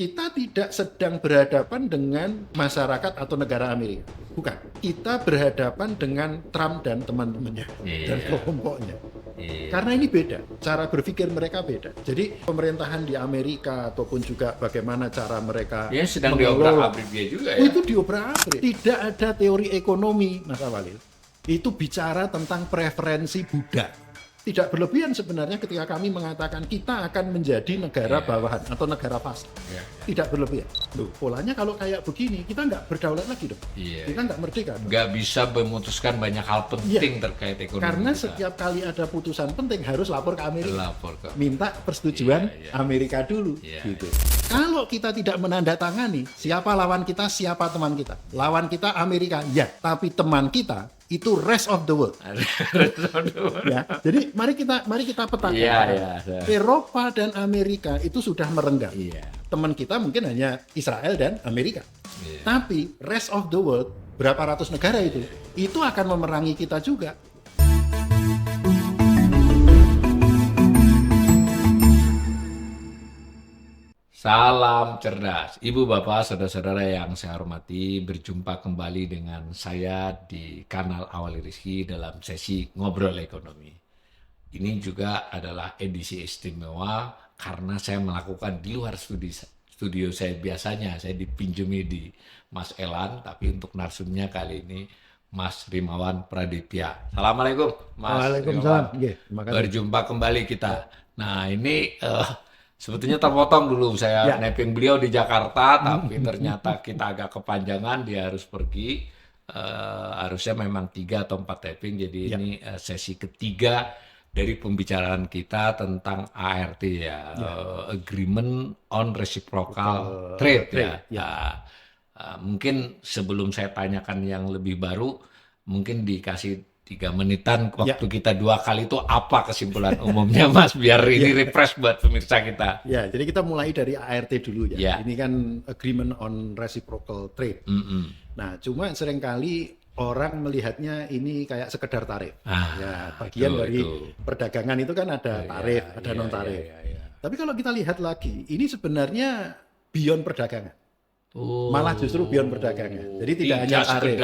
kita tidak sedang berhadapan dengan masyarakat atau negara Amerika. Bukan. Kita berhadapan dengan Trump dan teman-temannya dan kelompoknya. Karena ini beda, cara berpikir mereka beda. Jadi pemerintahan di Amerika ataupun juga bagaimana cara mereka sedang mengelola, diobrak-abrik dia juga ya. itu diobrak-abrik. Tidak ada teori ekonomi, Mas Awalil. Itu bicara tentang preferensi budak. Tidak berlebihan sebenarnya ketika kami mengatakan kita akan menjadi negara bawahan atau negara fase. Tidak berlebihan. Loh, polanya kalau kayak begini, kita nggak berdaulat lagi dong. Kita nggak merdeka dong. Nggak bisa memutuskan banyak hal penting terkait ekonomi Karena kita. setiap kali ada putusan penting harus lapor ke Amerika. Lapor ke Minta persetujuan Amerika dulu. Gitu. Kalau kita tidak menandatangani, siapa lawan kita, siapa teman kita. Lawan kita Amerika, ya. Tapi teman kita itu rest of the world. Ya, jadi mari kita petakan. Eropa dan Amerika itu sudah merenggang. Teman kita mungkin hanya Israel dan Amerika. Tapi rest of the world, berapa ratus negara itu akan memerangi kita juga. Salam cerdas, Ibu Bapak, saudara-saudara yang saya hormati, berjumpa kembali dengan saya di kanal Awali Rizky dalam sesi Ngobrol Ekonomi. Ini juga adalah edisi istimewa karena saya melakukan di luar studio saya biasanya. Saya dipinjami di Mas Elan, tapi untuk narsumnya kali ini Mas Rimawan Pradipya. Assalamualaikum Mas Waalaikumsalam. Rimawan. Berjumpa kembali kita. Nah ini sebetulnya terpotong dulu saya napping beliau di Jakarta, tapi ternyata kita agak kepanjangan, dia harus pergi. Harusnya memang 3 atau 4 tapping, jadi ini sesi ketiga dari pembicaraan kita tentang ART Agreement on Reciprocal Trade. Mungkin sebelum saya tanyakan yang lebih baru, mungkin dikasih 3 menitan waktu kita 2 kali itu apa kesimpulan umumnya Mas, biar ini refresh buat pemirsa kita. Ya, jadi kita mulai dari ART dulu ya. Ini kan Agreement on Reciprocal Trade. Nah, cuma seringkali orang melihatnya ini kayak sekedar tarif. Bagian dari perdagangan itu kan ada tarif, ada non tarif. Tapi kalau kita lihat lagi, ini sebenarnya beyond perdagangan. Malah justru beyond perdagangan. Jadi tidak hanya tarif.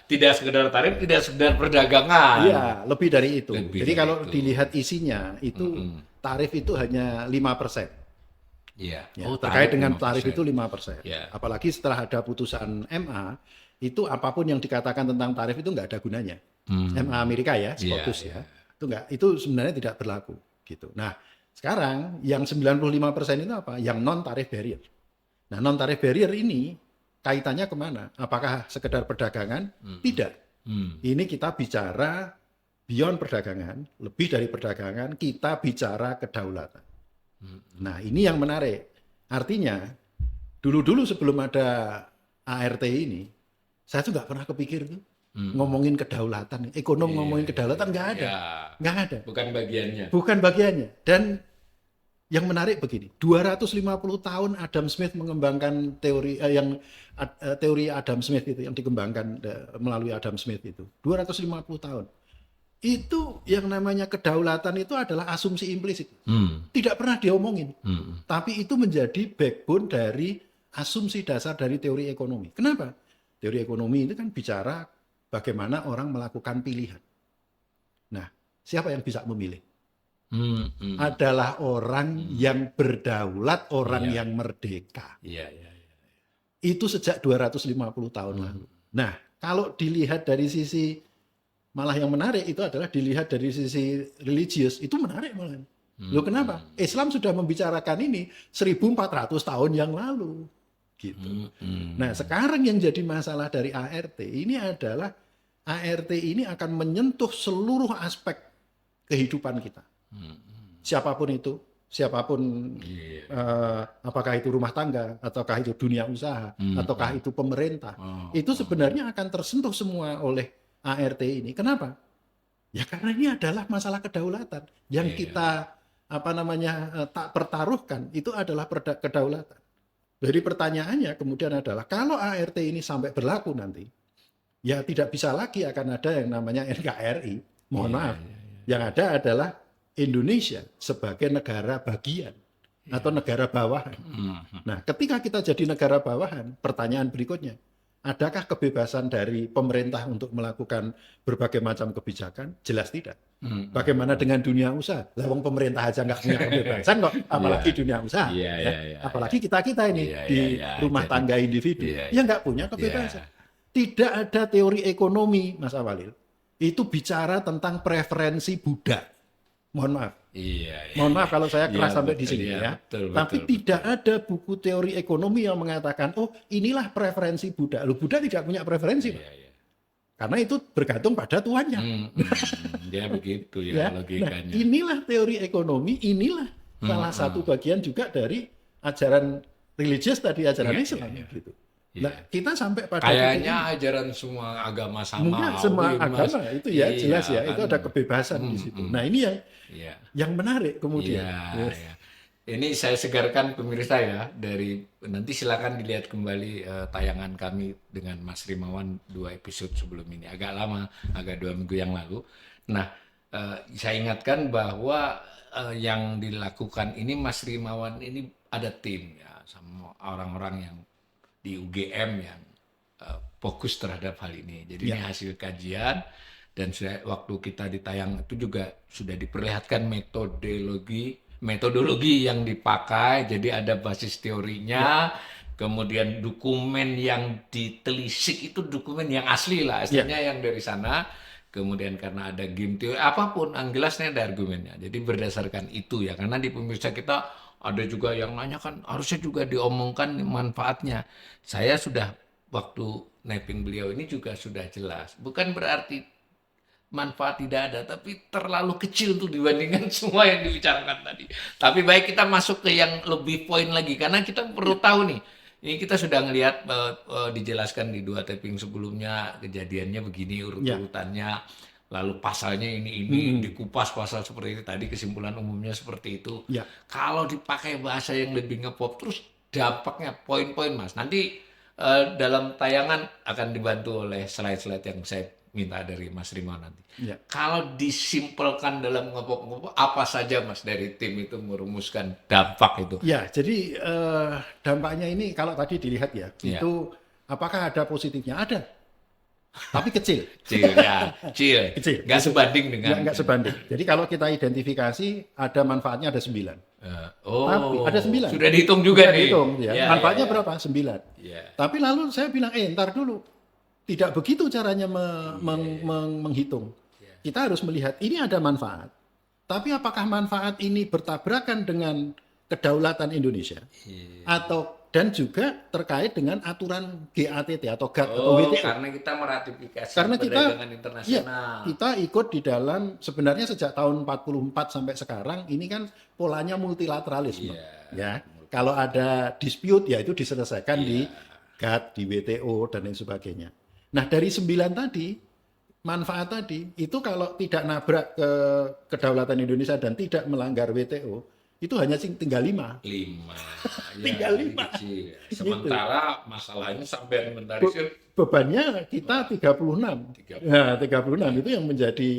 Tidak sekedar tarif, tidak sekedar perdagangan. Iya, lebih dari itu. Jadi kalau dilihat isinya itu tarif itu hanya 5%. Terkait dengan tarif itu 5%. Apalagi setelah ada putusan MA, itu apapun yang dikatakan tentang tarif itu nggak ada gunanya. MA Amerika ya, Scottus itu sebenarnya tidak berlaku gitu. Nah, sekarang yang 95% itu apa? Yang non tarif barrier. Nah, non tarif barrier ini kaitannya kemana? Apakah sekedar perdagangan? Tidak. Ini kita bicara beyond perdagangan, lebih dari perdagangan, kita bicara kedaulatan. Nah, ini yang menarik. Artinya, dulu-dulu sebelum ada ART ini, saya tuh nggak pernah kepikir tuh ngomongin kedaulatan. Ekonom ngomongin kedaulatan nggak ada. Nggak ada. Bukan bagiannya. Dan yang menarik begini, 250 tahun Adam Smith mengembangkan teori teori Adam Smith itu yang dikembangkan melalui Adam Smith itu. 250 tahun. Itu yang namanya kedaulatan itu adalah asumsi implisit. Tidak pernah diomongin. Tapi itu menjadi backbone dari asumsi dasar dari teori ekonomi. Kenapa? Teori ekonomi itu kan bicara bagaimana orang melakukan pilihan. Nah, siapa yang bisa memilih? Adalah orang yang berdaulat, orang yang merdeka. Itu sejak 250 tahun lalu. Nah, kalau dilihat dari sisi, malah yang menarik itu adalah dilihat dari sisi religius, itu menarik malah. Loh, kenapa? Islam sudah membicarakan ini 1400 tahun yang lalu. Gitu. Nah, sekarang yang jadi masalah dari ART ini adalah ART ini akan menyentuh seluruh aspek kehidupan kita. Siapapun itu, apakah itu rumah tangga, ataukah itu dunia usaha, ataukah itu pemerintah, itu sebenarnya akan tersentuh semua oleh ART ini. Kenapa? Ya karena ini adalah masalah kedaulatan yang kita tak pertaruhkan, itu adalah kedaulatan. Jadi pertanyaannya kemudian adalah kalau ART ini sampai berlaku nanti, ya tidak bisa lagi akan ada yang namanya NKRI. Mohon maaf. Yang ada adalah Indonesia sebagai negara bagian atau negara bawahan. Nah, ketika kita jadi negara bawahan, pertanyaan berikutnya, adakah kebebasan dari pemerintah untuk melakukan berbagai macam kebijakan? Jelas tidak. Bagaimana dengan dunia usaha? Lah wong pemerintah aja nggak punya kebebasan kok, apalagi dunia usaha. Apalagi kita ini di rumah tangga individu, ya nggak punya kebebasan. Tidak ada teori ekonomi, Mas Awalil, itu bicara tentang preferensi budak. Mohon maaf. Mohon maaf kalau saya keras sampai di sini ya. Tapi tidak ada buku teori ekonomi yang mengatakan, oh inilah preferensi budak. Loh, budak tidak punya preferensi, Pak. Karena itu bergantung pada tuannya. Dia begitu ya logikanya. Nah, inilah teori ekonomi, inilah salah satu bagian juga dari ajaran religius tadi, ajaran Islam gitu. Nah, kita sampai pada kayaknya ajaran semua agama sama. Mungkin semua agama itu ya jelas ya, itu ada kebebasan di situ. Nah, ini yang menarik kemudian. Ini saya segarkan pemirsa ya, dari nanti silakan dilihat kembali tayangan kami dengan Mas Rimawan 2 episode sebelum ini, agak lama, agak 2 minggu yang lalu. Nah, saya ingatkan bahwa yang dilakukan ini Mas Rimawan ini ada tim ya, sama orang-orang yang di UGM yang fokus terhadap hal ini. Jadi ini hasil kajian, dan waktu kita ditayang itu juga sudah diperlihatkan metodologi yang dipakai. Jadi ada basis teorinya, kemudian dokumen yang ditelisik itu dokumen yang asli lah, aslinya yang dari sana. Kemudian karena ada game teori, apapun, jelasnya ada argumennya. Jadi berdasarkan itu ya, karena di pemirsa kita ada juga yang nanya kan, harusnya juga diomongkan manfaatnya. Saya sudah, waktu napping beliau ini juga sudah jelas. Bukan berarti manfaat tidak ada, tapi terlalu kecil tuh dibandingkan semua yang dibicarakan tadi. Tapi baik, kita masuk ke yang lebih poin lagi, karena kita perlu tahu nih. Ini kita sudah ngelihat dijelaskan di 2 tapping sebelumnya, kejadiannya begini urut-urutannya. Lalu pasalnya ini dikupas pasal seperti itu tadi, kesimpulan umumnya seperti itu. Kalau dipakai bahasa yang lebih ngepop, terus dampaknya poin-poin, Mas. Nanti dalam tayangan akan dibantu oleh slide-slide yang saya minta dari Mas Rimawan nanti. Kalau disimpelkan dalam ngepop-ngepop, apa saja Mas dari tim itu merumuskan dampak itu? Ya, jadi dampaknya ini kalau tadi dilihat ya, itu apakah ada positifnya? Ada. Tapi kecil. Kecil. Nggak sebanding dengan. Nggak sebanding. Jadi kalau kita identifikasi, ada manfaatnya ada 9. Tapi ada 9. Sudah dihitung juga nih. Dihitung, ya. Manfaatnya berapa? 9. Tapi lalu saya bilang, ntar dulu. Tidak begitu caranya menghitung. Kita harus melihat, ini ada manfaat. Tapi apakah manfaat ini bertabrakan dengan kedaulatan Indonesia? Dan juga terkait dengan aturan GATT atau GATT atau WTO. Karena kita meratifikasi perdagangan internasional. Kita ikut di dalam, sebenarnya sejak tahun 44 sampai sekarang, ini kan polanya multilateralisme. Kalau ada dispute, ya itu diselesaikan di GATT, di WTO, dan lain sebagainya. Nah, dari 9 tadi, manfaat tadi, itu kalau tidak nabrak ke kedaulatan Indonesia dan tidak melanggar WTO, itu hanya tinggal 5. Tinggal 5. Sementara masalahnya sampai inventarisir. Bebannya kita 36. Nah, 36 itu yang menjadi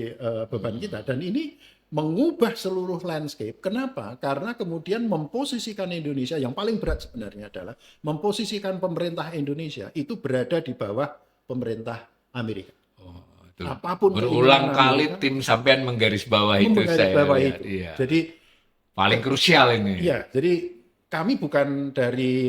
beban kita. Dan ini mengubah seluruh landscape. Kenapa? Karena kemudian memposisikan Indonesia, yang paling berat sebenarnya adalah memposisikan pemerintah Indonesia itu berada di bawah pemerintah Amerika. Apapun berulang kali Amerika, tim sampean menggarisbawahi itu. Jadi paling krusial ini. Iya, jadi kami bukan dari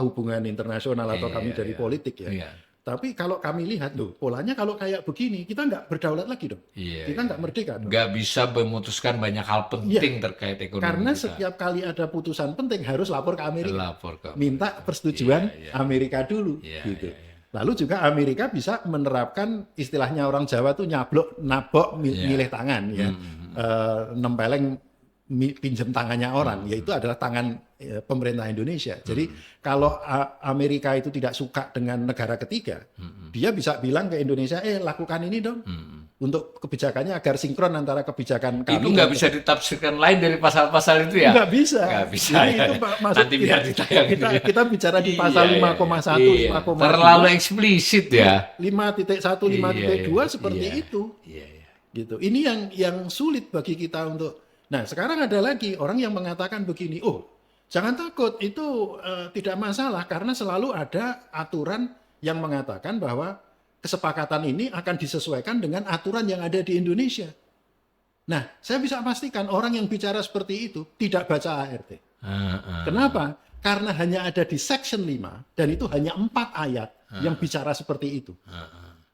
hubungan internasional atau kami dari politik ya. Tapi kalau kami lihat polanya kalau kayak begini, kita nggak berdaulat lagi dong. Kita nggak merdeka dong. Nggak bisa memutuskan banyak hal penting terkait ekonomi. Karena setiap kali ada putusan penting harus lapor ke Amerika. Minta persetujuan Amerika dulu. Gitu. Lalu juga Amerika bisa menerapkan istilahnya orang Jawa tuh nabok milih tangan ya. Nempeleng pinjam tangannya orang, yaitu adalah tangan pemerintah Indonesia. Jadi kalau Amerika itu tidak suka dengan negara ketiga, dia bisa bilang ke Indonesia, lakukan ini dong, untuk kebijakannya agar sinkron antara kebijakan kami. Itu nggak bisa ditafsirkan lain dari pasal-pasal itu ya? Nggak bisa. Nggak bisa. Jadi itu nanti biar ditayang. Kita bicara di pasal 5,1, 5,2. Terlalu eksplisit ya. 5.1, 5.2 seperti itu. Gitu. Ini yang sulit bagi kita untuk Nah, sekarang ada lagi orang yang mengatakan begini, oh, jangan takut, itu tidak masalah karena selalu ada aturan yang mengatakan bahwa kesepakatan ini akan disesuaikan dengan aturan yang ada di Indonesia. Nah, saya bisa pastikan orang yang bicara seperti itu tidak baca ART. Kenapa? Karena hanya ada di section 5 dan itu hanya 4 ayat yang bicara seperti itu.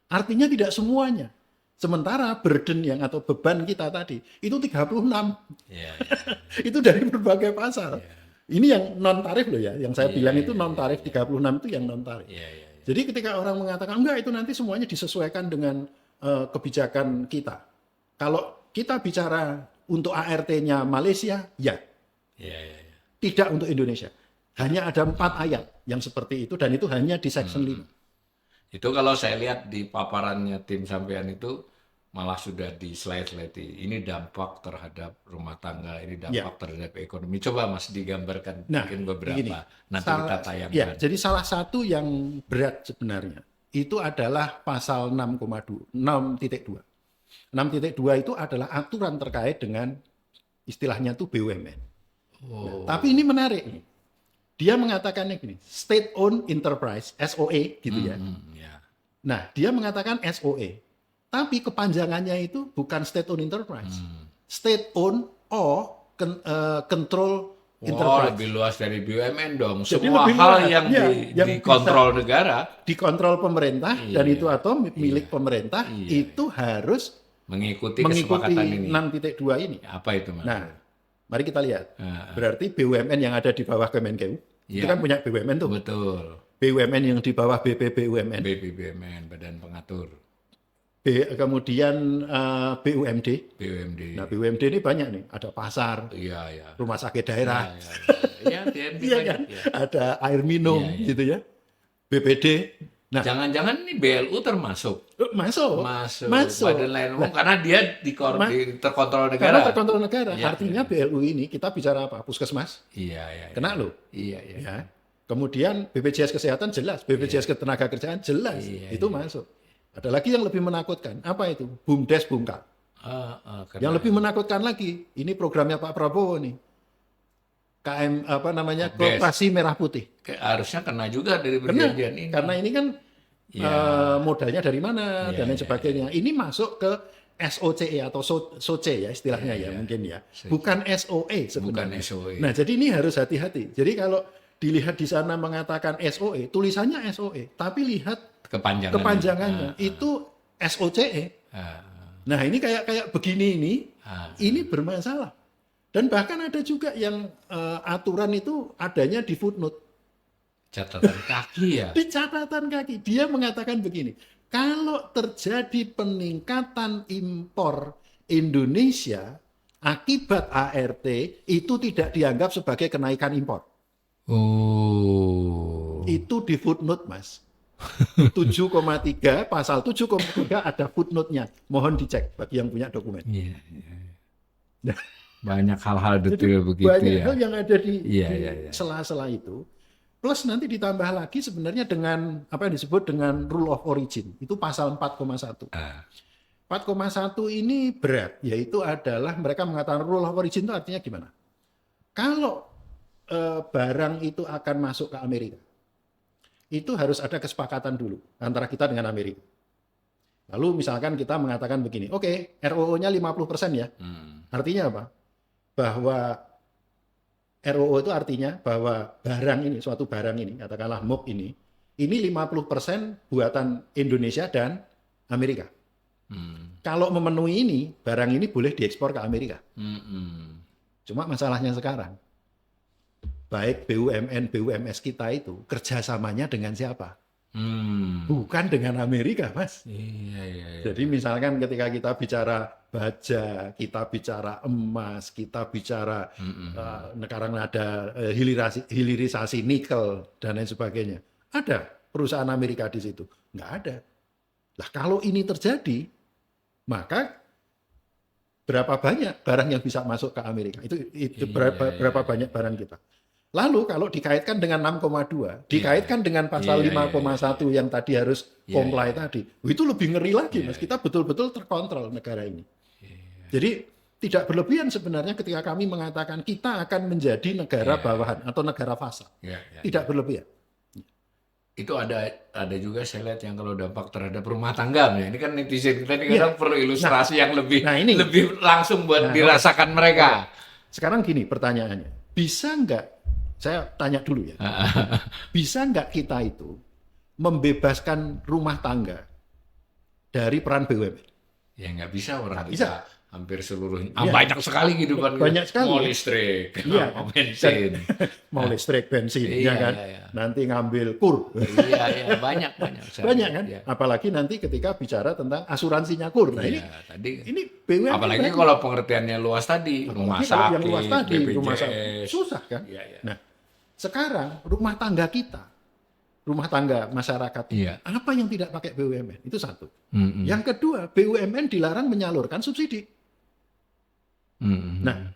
Artinya tidak semuanya. Sementara burden yang atau beban kita tadi itu 36. Itu dari berbagai pasal. Ini yang non tarif loh ya, yang saya bilang itu non tarif 36 itu yang non tarif. Jadi ketika orang mengatakan enggak itu nanti semuanya disesuaikan dengan kebijakan kita. Kalau kita bicara untuk ART-nya Malaysia, ya. Tidak untuk Indonesia. Hanya ada 4 ayat yang seperti itu dan itu hanya di section 5. Itu kalau saya lihat di paparannya tim sampean itu malah sudah di slide-slide ini dampak terhadap rumah tangga, ini dampak terhadap ekonomi. Coba Mas digambarkan mungkin beberapa nanti kita tayangkan. Ya, jadi salah satu yang berat sebenarnya itu adalah pasal 6,2, 6.2. 6.2 itu adalah aturan terkait dengan istilahnya itu BUMN. Nah, tapi ini menarik nih. Dia mengatakannya gini, state owned enterprise, SOE gitu ya. Nah, dia mengatakan SOE. Tapi kepanjangannya itu bukan state-owned enterprise. State-owned or control enterprise. Lebih luas dari BUMN dong. Semua hal yang dikontrol negara. Dikontrol pemerintah, dan itu atau milik pemerintah, itu harus mengikuti kesepakatan ini. 6.2 ini. Apa itu, Mas? Nah, mari kita lihat. Berarti BUMN yang ada di bawah Kemenkeu, itu kan punya BUMN tuh. Betul. BUMN yang di bawah BPBUMN. BPBUMN, Badan Pengatur. Kemudian BUMD. Nah, BUMD ini banyak nih. Ada pasar, rumah sakit daerah, kan? Ada air minum, gitu ya. BPD. Nah, jangan-jangan ini BLU termasuk? Masuk. Badan lain karena dia terkontrol negara. Karena terkontrol negara. Artinya BLU ini kita bicara apa? Puskesmas. Kena loh. Ya. Kemudian BPJS Kesehatan jelas, BPJS Ketenagakerjaan jelas, itu masuk. Ada lagi yang lebih menakutkan. Apa itu? BUMDes Bungkal. Yang lebih menakutkan lagi, ini programnya Pak Prabowo nih. KM Koperasi Merah Putih. Harusnya kena juga dari perjanjian ini. Karena ini kan modalnya dari mana dan lain sebagainya. Ini masuk ke SOCE atau SOCE ya istilahnya mungkin ya. Bukan SOE sebenarnya. Nah, jadi ini harus hati-hati. Jadi kalau dilihat di sana mengatakan SOE, tulisannya SOE, tapi lihat kepanjangannya itu SOCE. Nah, ini kayak begini ini bermasalah. Dan bahkan ada juga yang aturan itu adanya di footnote. Catatan kaki ya? Di catatan kaki. Dia mengatakan begini, kalau terjadi peningkatan impor Indonesia akibat ART, itu tidak dianggap sebagai kenaikan impor. Itu di footnote, Mas. 7,3 pasal 7,3 ada footnote-nya. Mohon dicek bagi yang punya dokumen. Banyak hal-hal detail begitu banyak hal yang ada di sela-sela itu. Plus nanti ditambah lagi sebenarnya dengan apa yang disebut dengan rule of origin. Itu pasal 4,1. 4,1 ini berat, yaitu adalah mereka mengatakan rule of origin itu artinya gimana? Kalau barang itu akan masuk ke Amerika, itu harus ada kesepakatan dulu antara kita dengan Amerika. Lalu misalkan kita mengatakan begini, oke, ROO-nya 50% ya. Artinya apa? Bahwa ROO itu artinya bahwa barang ini, suatu barang ini, katakanlah MOP ini 50% buatan Indonesia dan Amerika. Kalau memenuhi ini, barang ini boleh diekspor ke Amerika. Cuma masalahnya sekarang, baik BUMN, BUMS kita itu kerjasamanya dengan siapa? Bukan dengan Amerika, Mas. Jadi misalkan ketika kita bicara baja, kita bicara emas, kita bicara sekarang ada hilirisasi nikel dan lain sebagainya. Ada perusahaan Amerika di situ? Nggak ada. Lah kalau ini terjadi, maka berapa banyak barang yang bisa masuk ke Amerika? Itu berapa banyak barang kita? Lalu kalau dikaitkan dengan 6,2, dikaitkan dengan pasal 5,1 yang tadi harus comply tadi, itu lebih ngeri lagi, Mas. Kita betul-betul terkontrol negara ini. Jadi tidak berlebihan sebenarnya ketika kami mengatakan kita akan menjadi negara bawahan atau negara fasa. Tidak berlebihan. Itu ada juga saya lihat yang kalau dampak terhadap rumah tangga ya. Ini kan netizen kita ini kadang perlu ilustrasi yang lebih langsung buat dirasakan mereka. Sekarang gini pertanyaannya, bisa nggak, saya tanya dulu ya, bisa nggak kita itu membebaskan rumah tangga dari peran BUMN? Ya nggak bisa, orang bisa. Hampir seluruhnya. Banyak sekali kehidupan. Banyak sekali. Mau listrik, mau bensin. Mau listrik, bensin, ya kan? Nanti ngambil kur. Iya, banyak. Banyak kan? Apalagi nanti ketika bicara tentang asuransinya kur. Nah ini BUMN. Apalagi kalau pengertiannya luas tadi. Rumah sakit, yang luas tadi, BPJS. rumah sakit. Susah kan? Nah, sekarang rumah tangga kita, rumah tangga masyarakat, apa yang tidak pakai BUMN? Itu satu. Yang kedua, BUMN dilarang menyalurkan subsidi. Nah,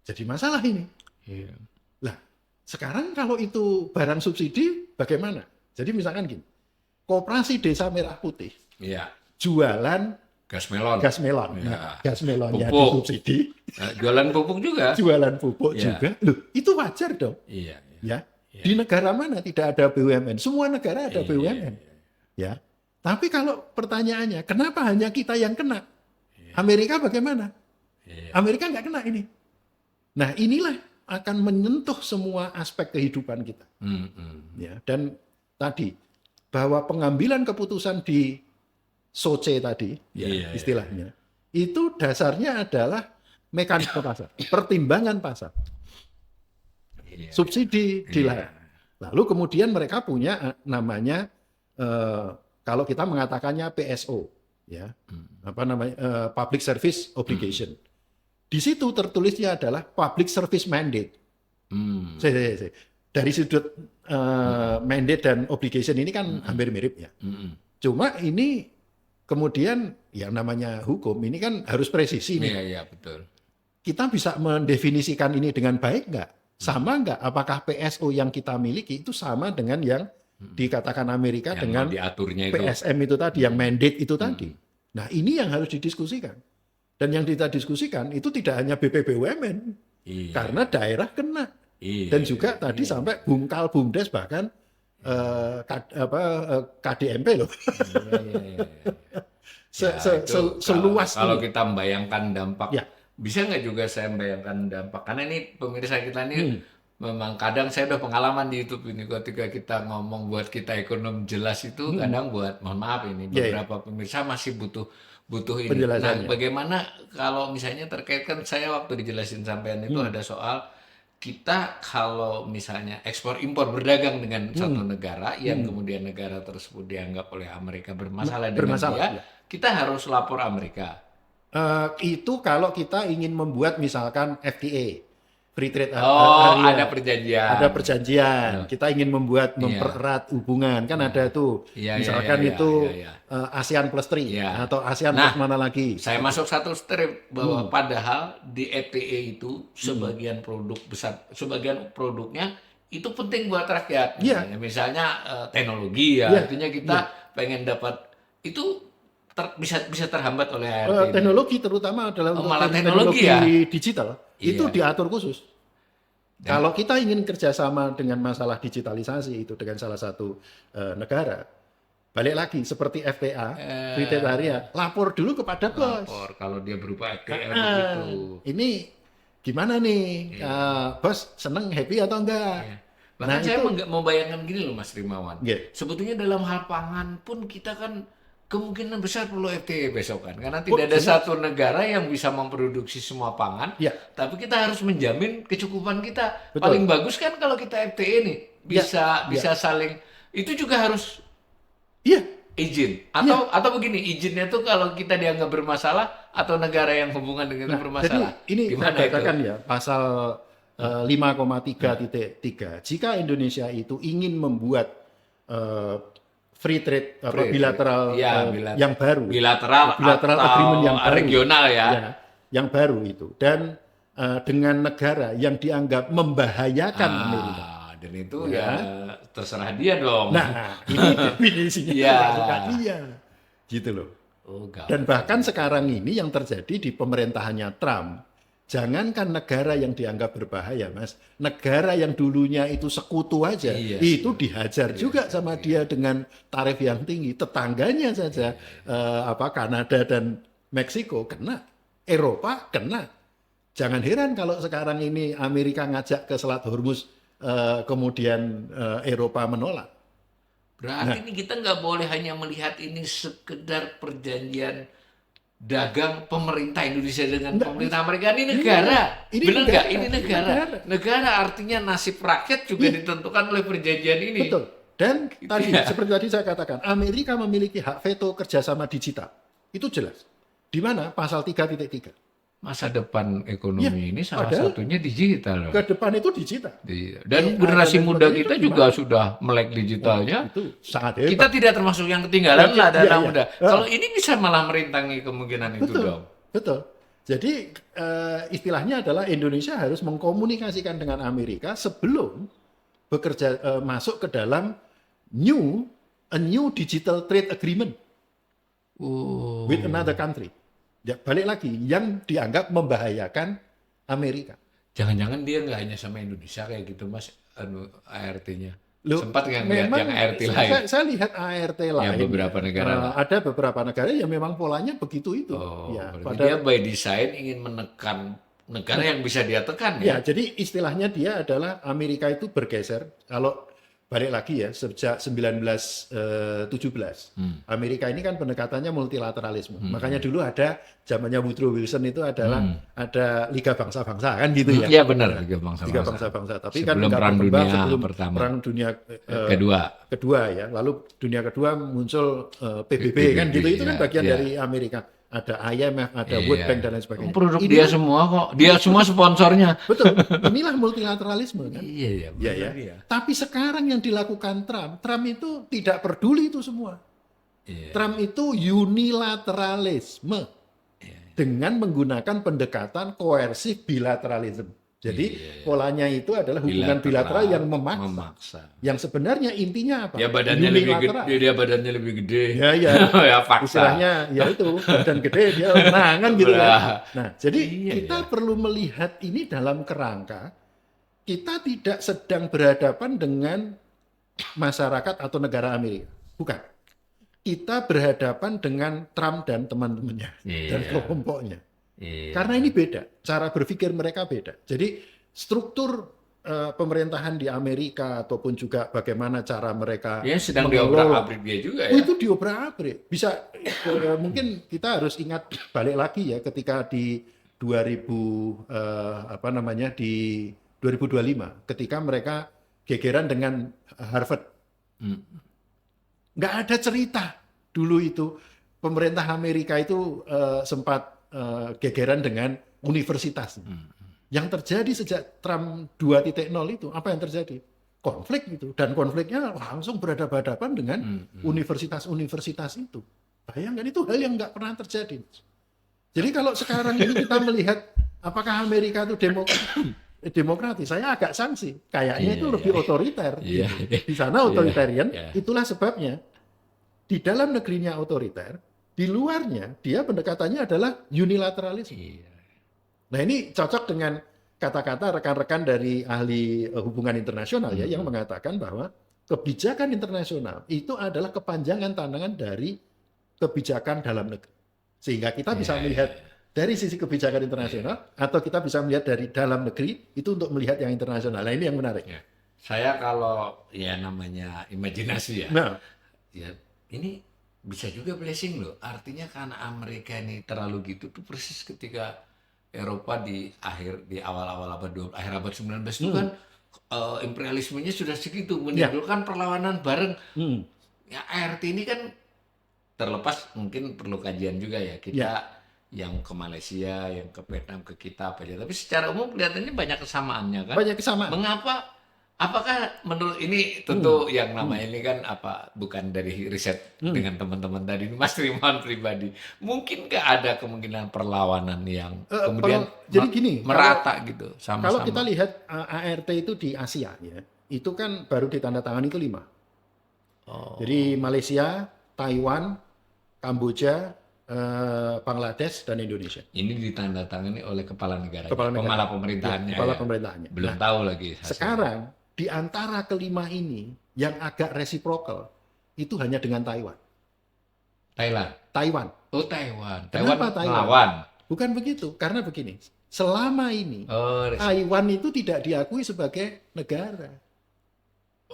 jadi masalah ini. Lah, sekarang kalau itu barang subsidi, bagaimana? Jadi misalkan gini, Koperasi Desa Merah Putih jualan gas melon. Nah, gas melonnya disubsidi. Jualan pupuk juga. Jualan pupuk juga. Loh, itu wajar dong. Ya. Di negara mana tidak ada BUMN? Semua negara ada BUMN. Ya. Tapi kalau pertanyaannya, kenapa hanya kita yang kena? Amerika bagaimana? Amerika nggak kena ini. Nah, inilah akan menyentuh semua aspek kehidupan kita. Ya, dan tadi bahwa pengambilan keputusan di SOCE tadi, istilahnya, itu dasarnya adalah mekanisme pasar, pertimbangan pasar. Subsidi dilarang. Lalu kemudian mereka punya namanya kalau kita mengatakannya PSO, ya, Public Service Obligation. Di situ tertulisnya adalah Public Service Mandate. Dari sudut mandate dan obligation ini kan hampir mirip ya. Cuma ini kemudian yang namanya hukum ini kan harus presisi nih. Iya, betul. Kita bisa mendefinisikan ini dengan baik nggak? Sama nggak? Apakah PSO yang kita miliki itu sama dengan yang dikatakan Amerika yang dengan diaturnya PSM itu tadi, yang mandate itu tadi? Nah, ini yang harus didiskusikan. Dan yang kita diskusikan itu tidak hanya BPBUMN, karena daerah kena. Dan juga tadi sampai Bungkal, Bumdes, bahkan KDMP loh. Seluas kalau kita membayangkan dampak, bisa nggak juga saya membayangkan dampak? Karena ini pemirsa kita ini memang kadang saya udah pengalaman di YouTube ini, ketika kita ngomong buat kita ekonom jelas itu kadang buat, mohon maaf ini beberapa pemirsa masih butuh ini. Nah, bagaimana kalau misalnya terkait, kan saya waktu dijelasin sampean itu ada soal kita kalau misalnya ekspor impor berdagang dengan satu negara yang kemudian negara tersebut dianggap oleh Amerika bermasalah dengan dia, kita harus lapor Amerika. Itu kalau kita ingin membuat misalkan FTA, Free Trade Area. Ada perjanjian. Ada perjanjian. Kita ingin mempererat hubungan, kan ada tuh. Misalkan itu ASEAN plus 3 atau ASEAN plus mana lagi. Saya masuk satu strip bahwa padahal di FTA itu sebagian produk besar, sebagian produknya itu penting buat rakyat. Misalnya teknologi artinya kita pengen dapat itu bisa terhambat oleh ART. Teknologi terutama adalah untuk teknologi digital. Itu diatur khusus. Kalau kita ingin kerjasama dengan masalah digitalisasi itu dengan salah satu negara, balik lagi seperti FTA, Free Trade Area, lapor dulu kepada bos. Lapor kalau dia berupa FTA begitu. Ini gimana nih, bos seneng, happy atau enggak? Bahkan saya membayangkan gini loh Mas Rimawan. Sebetulnya dalam hal pangan pun kita kan kemungkinan besar perlu FTA besok kan, karena tidak ada satu negara yang bisa memproduksi semua pangan, tapi kita harus menjamin kecukupan kita. Paling bagus kan kalau kita FTA nih bisa saling, itu juga harus izin atau begini, izinnya tuh kalau kita dianggap bermasalah atau negara yang hubungan dengan itu bermasalah. Jadi ini gimana katakan ya pasal 5,3.3, jika Indonesia itu ingin membuat free trade bilateral yang baru, bilateral agreement yang baru, regional yang baru itu, dan dengan negara yang dianggap membahayakan Amerika, dan itu terserah dia dong. Nah, ini definisinya dia, gitu loh. Dan bahkan sekarang ini yang terjadi di pemerintahannya Trump, jangankan negara yang dianggap berbahaya, Mas, negara yang dulunya itu sekutu aja, itu dihajar juga sama dia dengan tarif yang tinggi. Tetangganya saja, Kanada dan Meksiko kena, Eropa kena. Jangan heran kalau sekarang ini Amerika ngajak ke Selat Hormuz, kemudian Eropa menolak. Berarti ini kita nggak boleh hanya melihat ini sekedar perjanjian dagang pemerintah Indonesia dengan pemerintah Amerika. Ini negara. Benar nggak? Ini negara. Negara artinya nasib rakyat juga ditentukan oleh perjanjian ini. Betul. Dan seperti tadi saya katakan, Amerika memiliki hak veto kerjasama digital. Itu jelas. Di mana? Pasal 3.3. Masa depan ekonomi ini salah satunya digital. Ke depan itu digital. Dan generasi muda kita juga sudah melek digitalnya. Itu sangat hebat. Kita tidak termasuk yang ketinggalan lah dana muda. Kalau ini bisa malah merintangi kemungkinan itu dong. Betul. Jadi istilahnya adalah Indonesia harus mengkomunikasikan dengan Amerika sebelum bekerja masuk ke dalam a new digital trade agreement with another country. Ya, balik lagi, yang dianggap membahayakan Amerika. Jangan-jangan dia nggak hanya sama Indonesia kayak gitu, Mas, ART-nya. Sempat nggak ngeliat yang ART lain? Saya lihat ART lain. Yang beberapa negara. Ada beberapa negara yang memang polanya begitu itu. Dia by design ingin menekan negara yang bisa dia tekan. Ya, jadi istilahnya dia adalah Amerika itu bergeser. Kalau balik lagi ya, sejak 1917, Amerika ini kan pendekatannya multilateralisme. Makanya dulu ada zamannya Woodrow Wilson itu adalah ada Liga Bangsa-Bangsa kan gitu ya. Iya benar, Liga Bangsa-Bangsa. Tapi sebelum kan Perang Dunia sebelum pertama. Perang Dunia kedua ya. Lalu dunia kedua muncul PBB kan gitu. Itu kan bagian dari Amerika. Ada IMF, ada World Bank dan lain sebagainya. Produk dia semua kok. Dia semua sponsornya. Betul. Inilah multilateralisme kan. Iya. Tapi sekarang yang dilakukan Trump itu tidak peduli itu semua. Trump itu unilateralisme dengan menggunakan pendekatan koersif bilateralisme. Jadi polanya itu adalah hubungan bilateral yang memaksa. Yang sebenarnya intinya apa? Ya badannya lebih gede, dia badannya lebih gede. Ya. Ya fakta. Istilahnya ya itu badan gede dia menangan gitu kan. Nah, jadi kita perlu melihat ini dalam kerangka kita tidak sedang berhadapan dengan masyarakat atau negara Amerika. Bukan. Kita berhadapan dengan Trump dan teman-temannya dan kelompoknya. Karena ini beda, cara berpikir mereka beda. Jadi struktur pemerintahan di Amerika ataupun juga bagaimana cara mereka sedang diobrak-abrik dia juga ya. Itu diobrak-abrik. Bisa mungkin kita harus ingat balik lagi ya ketika di 2025 ketika mereka gegeran dengan Harvard. Nggak ada cerita dulu itu pemerintah Amerika itu sempat gegeran dengan universitas. Yang terjadi sejak Trump 2.0 itu, apa yang terjadi? Konflik itu. Dan konfliknya langsung berhadapan-hadapan dengan universitas-universitas itu. Bayangkan itu hal yang nggak pernah terjadi. Jadi kalau sekarang ini kita melihat apakah Amerika itu demokratis, saya agak sanksi. Kayaknya itu lebih otoriter. Di sana otoritarian, itulah sebabnya di dalam negerinya otoriter, di luarnya dia pendekatannya adalah unilateralisme. Nah ini cocok dengan kata-kata rekan-rekan dari ahli hubungan internasional yang mengatakan bahwa kebijakan internasional itu adalah kepanjangan tangan dari kebijakan dalam negeri. Sehingga kita bisa melihat dari sisi kebijakan internasional atau kita bisa melihat dari dalam negeri itu untuk melihat yang internasional. Nah ini yang menarik. Saya kalau namanya imajinasi ini bisa juga blessing loh. Artinya karena Amerika ini terlalu gitu tuh persis ketika Eropa di awal-awal akhir abad 19 itu kan imperialismenya sudah segitu menimbulkan perlawanan bareng. Ya ART ini kan terlepas mungkin perlu kajian juga ya kita yang ke Malaysia, yang ke Vietnam, ke kita apa aja. Tapi secara umum kelihatannya banyak kesamaannya kan. Banyak kesamaan. Mengapa? Apakah menurut ini tentu yang nama ini kan bukan dari riset dengan teman-teman tadi, Mas Trimawan pribadi. Mungkinkah ada kemungkinan perlawanan yang kemudian jadi gini, merata gitu sama-sama? Kalau kita lihat ART itu di Asia ya, itu kan baru ditandatangani itu 5. Jadi Malaysia, Taiwan, Kamboja, Bangladesh dan Indonesia. Ini ditandatangani oleh kepala negara, kepala pemerintahannya. Kepala pemerintahannya. Belum tahu lagi hasilnya. Sekarang di antara kelima ini yang agak reciprocal itu hanya dengan Taiwan. Taiwan. Oh, Taiwan. Kenapa Taiwan? Melawan. Bukan begitu, karena begini. Selama ini Taiwan itu tidak diakui sebagai negara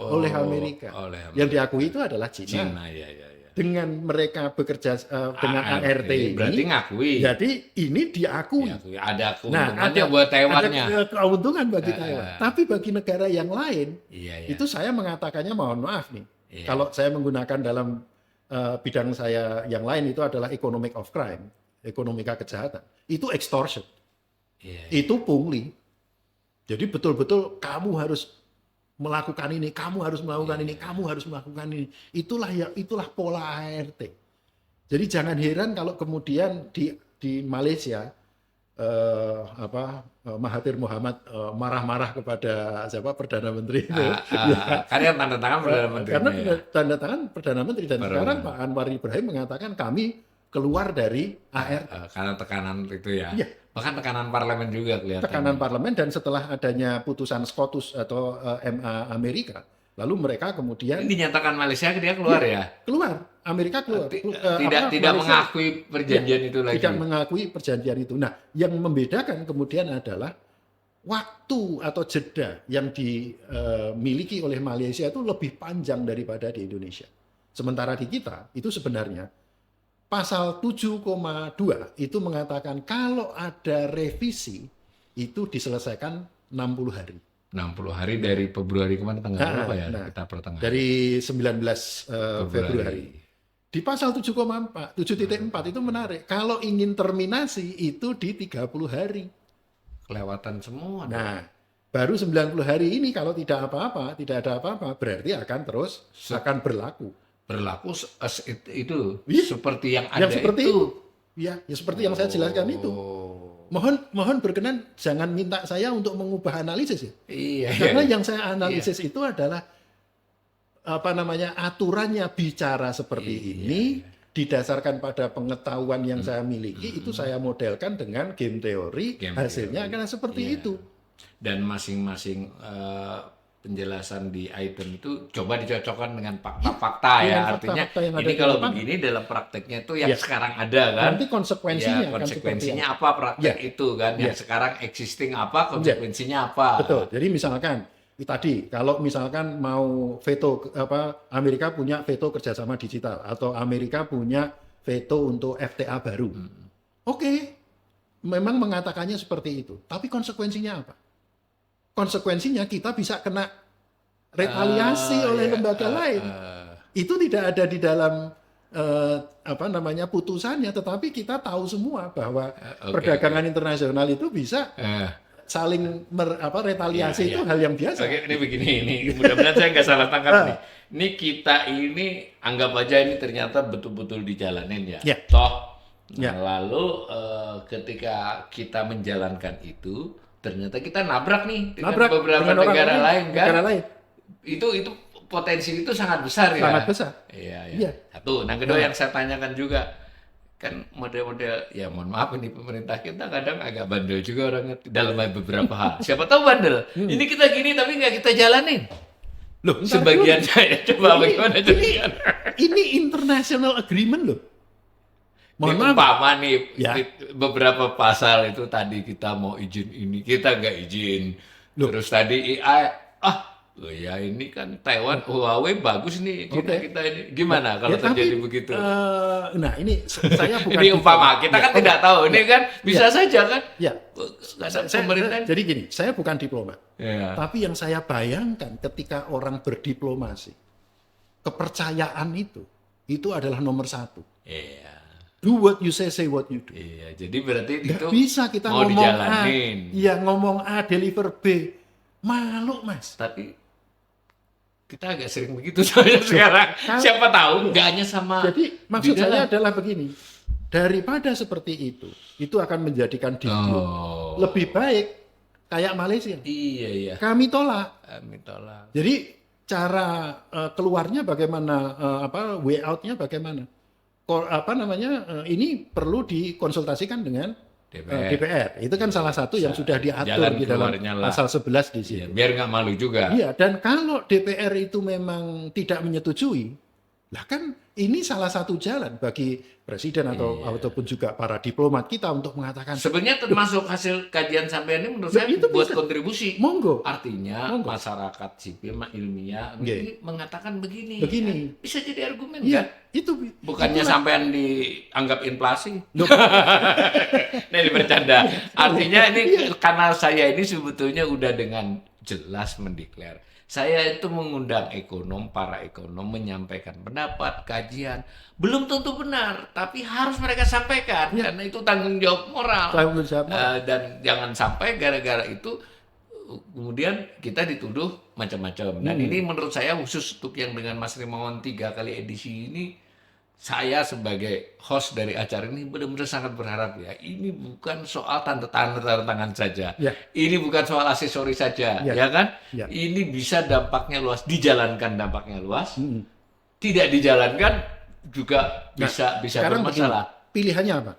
oleh Amerika. Yang diakui itu adalah Cina. Ya. Dengan mereka bekerja dengan ART ini, berarti ngakui. Jadi ini diakui. Ada keuntungannya buat Taiwannya. Ada keuntungan bagi Taiwan. Tapi bagi negara yang lain, itu saya mengatakannya mohon maaf nih. Kalau saya menggunakan dalam bidang saya yang lain itu adalah economic of crime, ekonomika kejahatan. Itu extortion. Itu pungli. Jadi betul-betul kamu harus melakukan ini, kamu harus melakukan ini, kamu harus melakukan ini. Itulah pola ART. Jadi jangan heran kalau kemudian di Malaysia Mahathir Mohamad marah-marah kepada Perdana Menteri itu. Karena tanda tangan Perdana Menteri. Karena tanda tangan Perdana Menteri dan sekarang Pak Anwar Ibrahim mengatakan kami keluar dari ART. Karena tekanan itu ya. Bahkan tekanan parlemen juga kelihatan. Tekanan parlemen, dan setelah adanya putusan SCOTUS atau MA Amerika, lalu mereka kemudian ini dinyatakan Malaysia dia keluar ya? Keluar, Amerika keluar. Tidak mengakui perjanjian itu lagi. Tidak mengakui perjanjian itu. Nah, yang membedakan kemudian adalah waktu atau jeda yang dimiliki oleh Malaysia itu lebih panjang daripada di Indonesia. Sementara di kita itu sebenarnya Pasal 7,2 itu mengatakan kalau ada revisi itu diselesaikan 60 hari. 60 hari dari Februari kemarin tanggal berapa ya? Kita pertengahan. Dari 19 Februari. Di pasal 7,4 itu menarik. Kalau ingin terminasi itu di 30 hari. Kelewatan semua. Nah, baru 90 hari ini kalau tidak ada apa-apa, berarti akan terus akan berlaku itu seperti yang ada itu. Ya seperti yang saya jelaskan itu. Mohon berkenan jangan minta saya untuk mengubah analisis ya. Karena yang saya analisis itu adalah aturannya bicara seperti ini didasarkan pada pengetahuan yang saya miliki, itu saya modelkan dengan game teori, hasilnya akan seperti itu. Dan masing-masing penjelasan di item itu coba dicocokkan dengan fakta-fakta ya. Artinya ini kalau begini dalam prakteknya itu yang sekarang ada kan. Nanti konsekuensinya apa praktek itu kan. Yang sekarang existing apa, konsekuensinya apa. Betul. Jadi misalkan tadi kalau misalkan mau veto Amerika punya veto kerjasama digital atau Amerika punya veto untuk FTA baru. Oke. Memang mengatakannya seperti itu. Tapi konsekuensinya apa? Konsekuensinya kita bisa kena retaliasi oleh lembaga lain. Itu tidak ada di dalam putusannya, tetapi kita tahu semua bahwa perdagangan internasional itu bisa saling retaliasi itu hal yang biasa. Ini begini, ini mudah-mudahan saya nggak salah tangkap nih. Ini kita ini anggap aja ini ternyata betul-betul dijalanin ya. Lalu ketika kita menjalankan itu ternyata kita nabrak nih dengan beberapa negara lain kan. Itu potensi itu sangat besar ya. Sangat besar. Iya. Satu. Nah, kedua yang saya tanyakan juga kan model-model ya mohon maaf ini pemerintah kita kadang agak bandel juga orangnya dalam beberapa hal. Siapa tahu bandel. Ini kita gini tapi nggak kita jalanin. Loh, sebagian saya coba bagaimana jadikan. Ini international agreement loh. Mohon maaf nih, beberapa pasal itu tadi kita mau izin ini, kita nggak izin. Terus tadi AI, ini kan Taiwan, Huawei bagus nih, kita ini. Gimana kalau terjadi begitu? Nah ini saya bukan... ini umpama, kita kan tidak tahu, ini kan bisa saja kan? Pemerintah. Jadi gini, saya bukan diplomat. Tapi yang saya bayangkan ketika orang berdiplomasi, kepercayaan itu adalah nomor satu. Do what you say what you do. Iya, jadi berarti itu bisa kita mau ngomong dijalanin. ngomong A, deliver B. Malu, Mas. Tapi kita agak sering begitu soalnya sekarang. Siapa tahu nggak hanya sama. Jadi maksud saya adalah begini. Daripada seperti itu akan menjadikan lebih baik kayak Malaysia. Iya. Kami tolak. Jadi cara keluarnya bagaimana, way out-nya bagaimana? ini perlu dikonsultasikan dengan DPR. Itu kan salah satu yang sudah diatur di dalam pasal 11 di sini. Biar nggak malu juga. Iya, dan kalau DPR itu memang tidak menyetujui, lah kan ini salah satu jalan bagi presiden ataupun juga para diplomat kita untuk mengatakan. Sebenarnya termasuk hasil kajian sampean ini menurut saya itu buat kontribusi. Monggo. Artinya masyarakat sipil ilmiah ini mengatakan begini. Kan? Bisa jadi argumen kan? Itu bukannya sampean dianggap inflasi. Ini bercanda. Artinya ini karena saya ini sebetulnya udah dengan jelas mendeklar. Saya itu mengundang para ekonom menyampaikan pendapat, kajian. Belum tentu benar, tapi harus mereka sampaikan. Karena itu tanggung jawab moral. Dan jangan sampai gara-gara itu kemudian kita dituduh macam-macam. Dan ini menurut saya khusus untuk yang dengan Mas Rimawan 3 kali edisi ini, saya sebagai host dari acara ini benar-benar sangat berharap ya. Ini bukan soal tanda tangan saja. Ini bukan soal aksesori saja, ya kan? Ini bisa dampaknya luas, dijalankan dampaknya luas. Tidak dijalankan juga bisa bermasalah. Pilihannya apa?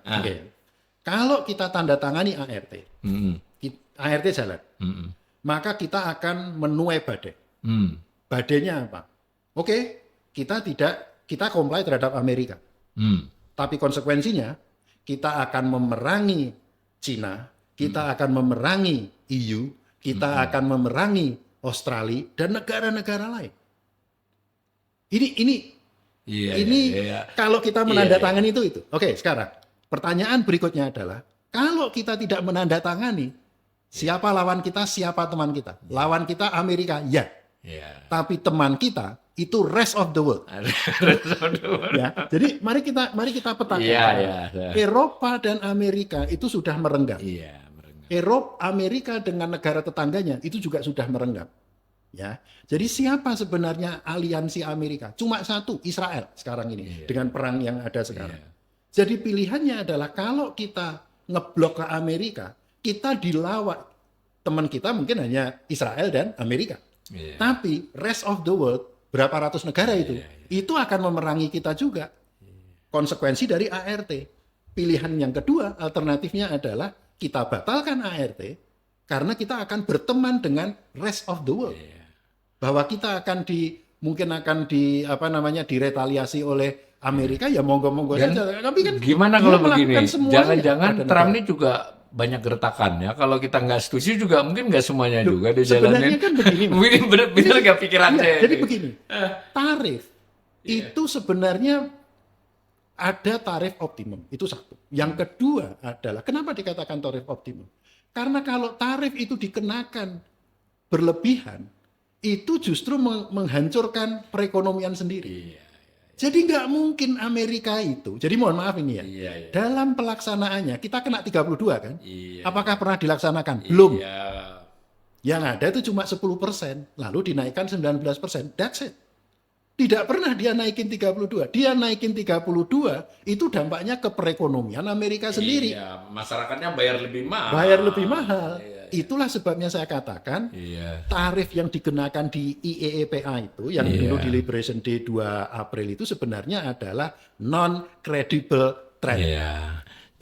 Kalau kita tanda tangani ART, ART jalan, maka kita akan menuai badai. Badainya apa? Kita comply terhadap Amerika. Tapi konsekuensinya kita akan memerangi Cina, kita akan memerangi EU, kita akan memerangi Australia dan negara-negara lain. Kalau kita menandatangani itu. Oke, sekarang pertanyaan berikutnya adalah kalau kita tidak menandatangani, siapa lawan kita, siapa teman kita? Lawan kita Amerika, ya. Tapi teman kita itu rest of the world. Jadi mari kita petakan. Eropa dan Amerika itu sudah merenggang. Amerika dengan negara tetangganya itu juga sudah merenggang. Jadi siapa sebenarnya aliansi Amerika? Cuma satu, Israel sekarang ini dengan perang yang ada sekarang. Jadi pilihannya adalah kalau kita ngeblok ke Amerika, kita dilawan. Teman kita mungkin hanya Israel dan Amerika. Tapi rest of the world, berapa ratus negara itu akan memerangi kita juga. Konsekuensi dari ART. Pilihan yang kedua, alternatifnya adalah kita batalkan ART karena kita akan berteman dengan rest of the world. Bahwa kita mungkin akan diretaliasi oleh Amerika, ya monggo-monggo saja. Tapi kan gimana kalau begini? Jangan-jangan Trump ini juga banyak gertakan ya. Kalau kita nggak setuju juga mungkin nggak semuanya juga dijalanin. Sebenarnya kan begini. Bener nggak pikiran saya? Jadi begini, tarif itu sebenarnya ada tarif optimum, itu satu. Yang kedua adalah kenapa dikatakan tarif optimum? Karena kalau tarif itu dikenakan berlebihan, itu justru menghancurkan perekonomian sendiri. Jadi nggak mungkin Amerika itu, jadi mohon maaf ini ya, dalam pelaksanaannya kita kena 32 kan? Apakah pernah dilaksanakan? Belum. Yang ada itu cuma 10%, lalu dinaikkan 19%, that's it. Tidak pernah dia naikin 32, dia naikin 32, itu dampaknya ke perekonomian Amerika sendiri. Masyarakatnya bayar lebih mahal. Itulah sebabnya saya katakan tarif yang dikenakan di IEEPA itu yang dulu di Liberation Day 2 April itu sebenarnya adalah non-credible threat.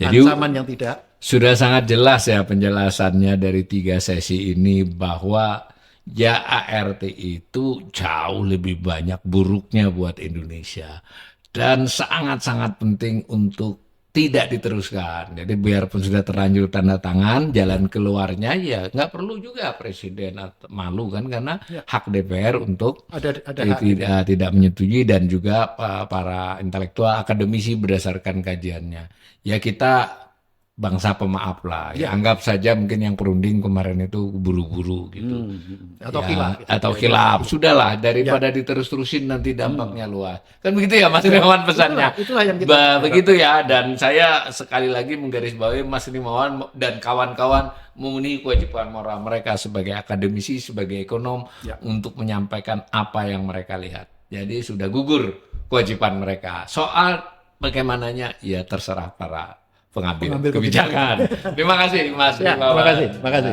Jadi ancaman yang tidak. Sudah sangat jelas ya penjelasannya dari 3 sesi ini bahwa ART itu jauh lebih banyak buruknya buat Indonesia dan sangat-sangat penting untuk tidak diteruskan. Jadi biarpun sudah terlanjur tanda tangan, jalan keluarnya ya nggak perlu juga presiden malu kan karena hak DPR untuk tidak menyetujui dan juga para intelektual akademisi berdasarkan kajiannya. Ya kita bangsa pemaaf lah. Anggap saja mungkin yang perunding kemarin itu buru-buru gitu. Atau khilaf. Sudahlah daripada diterus-terusin nanti dampaknya luas. Kan begitu ya Mas Rimawan pesannya. Itulah yang kita begitu ya, dan saya sekali lagi menggarisbawahi Mas Rimawan dan kawan-kawan memenuhi kewajiban moral mereka sebagai akademisi, sebagai ekonom untuk menyampaikan apa yang mereka lihat. Jadi sudah gugur kewajiban mereka. Soal bagaimananya ya terserah para pengambil kebijakan. Terima kasih Mas Rimawan. Terima kasih.